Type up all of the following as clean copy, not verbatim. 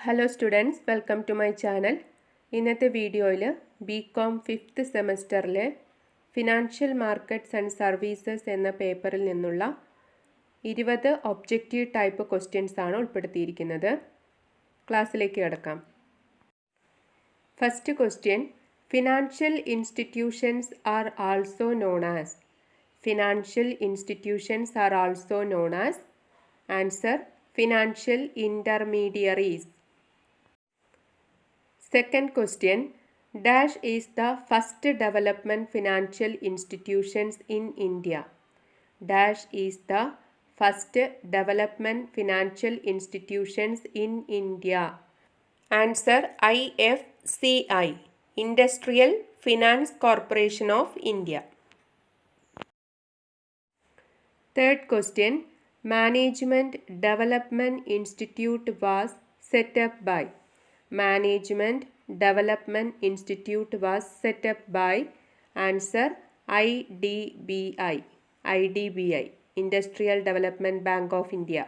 Hello students, welcome to my channel. ഇന്നത്തെ വീഡിയോയിൽ BCom 5th സെമസ്റ്ററിലെ ഫിനാൻഷ്യൽ മാർക്കറ്റ്സ് ആൻഡ് സർവീസസ് എന്ന പേപ്പറിൽ നിന്നുള്ള 20 ഒബ്ജക്റ്റീവ് ടൈപ്പ് ക്വസ്റ്റ്യൻസ് ആണ് ഉൾപ്പെടുത്തിയിരിക്കുന്നത്. ക്ലാസ്സിലേക്ക് കടക്കാം. First question, financial institutions are also known as. Financial institutions are also known as. Answer, financial intermediaries. Second question, dash is the first development financial institutions in India. Dash is the first development financial institutions in India. Answer, IFCI, Industrial Finance Corporation of India. Third question, Management Development Institute was set up by. Management Development Institute was set up by. Answer, IDBI, IDBI, Industrial Development Bank of India.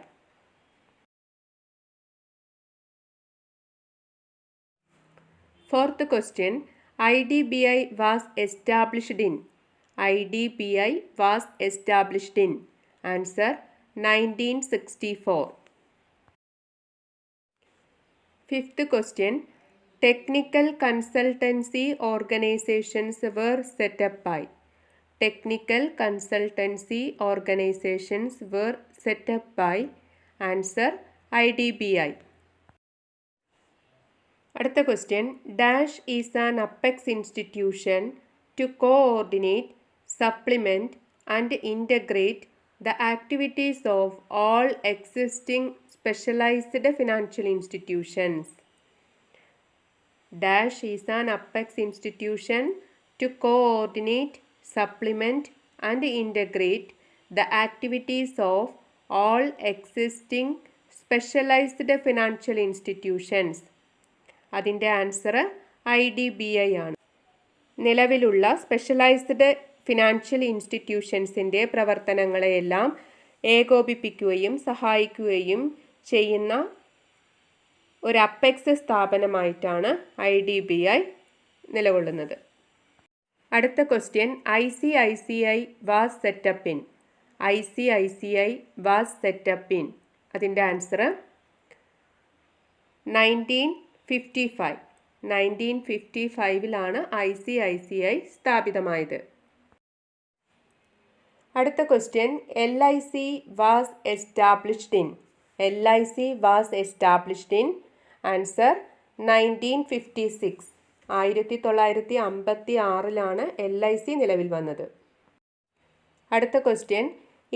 Fourth question, IDBI was established in. IDBI was established in. Answer, 1964. Fifth question, technical consultancy organizations were set up by. Technical consultancy organizations were set up by. Answer, IDBI. അടുത്ത question, dash is an apex institution to coordinate, supplement and integrate the activities of all existing specialized financial institutions. Dash is an apex institution to coordinate, supplement and integrate the activities of all existing specialized financial institutions. അതിൻ്റെ answer IDBI ആണ്. നിലവിലുള്ള specialised financial ഇൻസ്റ്റിറ്റ്യൂഷൻസിൻ്റെ പ്രവർത്തനങ്ങളെയെല്ലാം ഏകോപിപ്പിക്കുകയും സഹായിക്കുകയും ചെയ്യുന്ന ഒരു apex സ്ഥാപനമായിട്ടാണ് IDBI നിലകൊള്ളുന്നത്. അടുത്ത question, ICICI was set up. ICICI was set up. അതിൻ്റെ answer 1955. 1955 ICICI സ്ഥാപിതമായത്. അടുത്ത question, LIC was established in. LIC was established in. Answer, 1956. 1956 LIC നിലവിൽ വന്നത്. അടുത്ത question,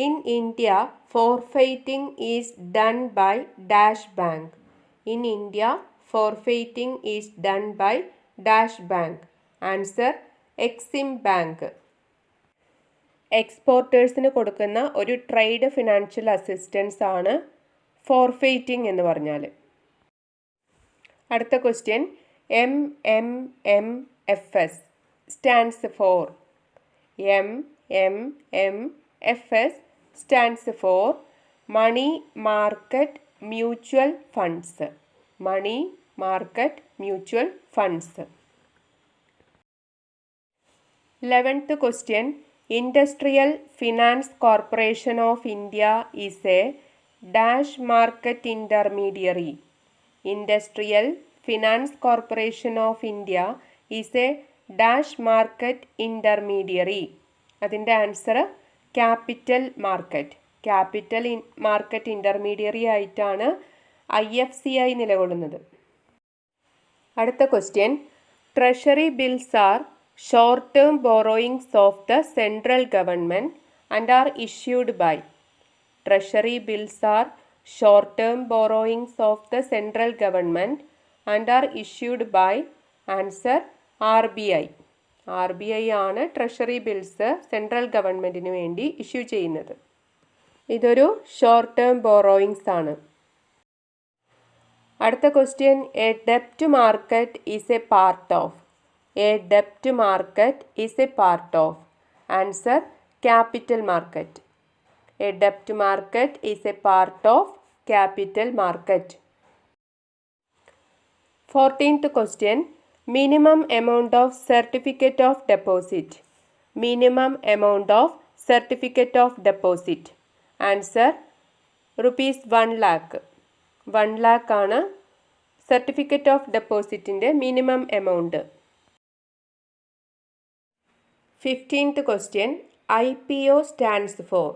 in India forfaiting is done by dash bank. In India forfaiting is done by dash bank. Answer, Exim bank. എക്സ്പോർട്ടേഴ്സിന് കൊടുക്കുന്ന ഒരു trade financial assistance ആണ് ഫോർഫെയ്റ്റിംഗ് എന്ന് പറഞ്ഞാൽ. അടുത്ത question, MMMFS stands for. MMMFS stands for money market mutual funds. Money market mutual funds. 11th question, Industrial Finance Corporation of India is a dash market intermediary. Industrial Finance Corporation of India is a dash market intermediary. അതിൻ്റെ answer capital market. Capital market intermediary ആയിട്ടാണ് IFCI നിലകൊള്ളുന്നത്. അടുത്ത question, treasury bills are short term borrowings of the central government and are issued by. Treasury bills are short term borrowings of the central government and are issued by. Answer, RBI. RBI ആണ് treasury bills central ഗവൺമെൻറ്റിന് വേണ്ടി issue ചെയ്യുന്നത്. ഇതൊരു short term borrowings ആണ്. അടുത്ത question, A ഡെപ്റ്റ് market is A part of. A ഡെപ്റ്റ് market is A part of. Answer, capital market. A ഡെപ്റ്റ് market is A part of capital market. 14th question. Minimum amount of certificate of deposit. Minimum amount of certificate of deposit. Answer rupees 1 lakh. 1 lakh ആണ് certificate of ഡെപ്പോസിറ്റിൻ്റെ minimum amount. 15th question. IPO stands for.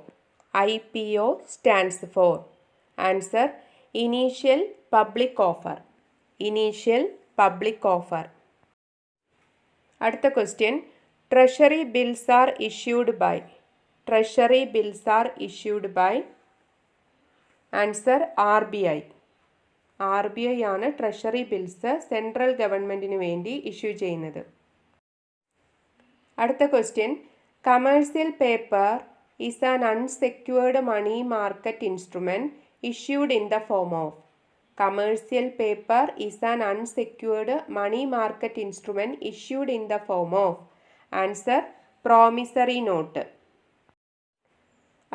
IPO stands for. Answer initial public offer. Initial public offer. അടുത്ത question. Treasury bills are issued by. Treasury bills are issued by. Answer RBI. RBI ആണ് treasury bills central ഗവൺമെൻറ്റിന് വേണ്ടി issue ചെയ്യുന്നത്. അടുത്ത question. Commercial paper is an unsecured money market instrument issued in the form of. Commercial paper is an unsecured money market instrument issued in the form of. Answer promissory note.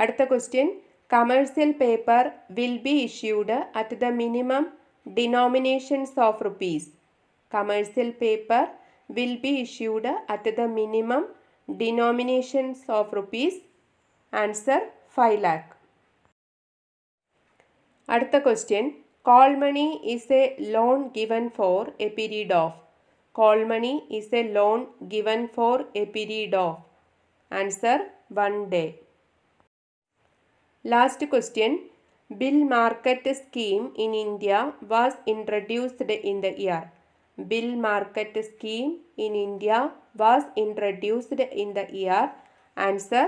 അടുത്ത question. Commercial paper will be issued at the minimum denominations of rupees. Commercial paper will be issued at the minimum denominations of rupees. Answer 5 lakh. അടുത്ത question. Call money is a loan given for a period of. Call money is a loan given for a period of. Answer 1 day. Last question. Bill market scheme in India was introduced in the year. Bill market scheme in India was introduced in the year. Answer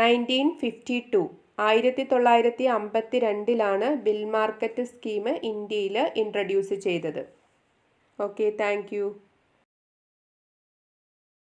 1952. 1952 bill market scheme ഇന്ത്യയിൽ introduce ചെയ്തത്. Okay, thank you.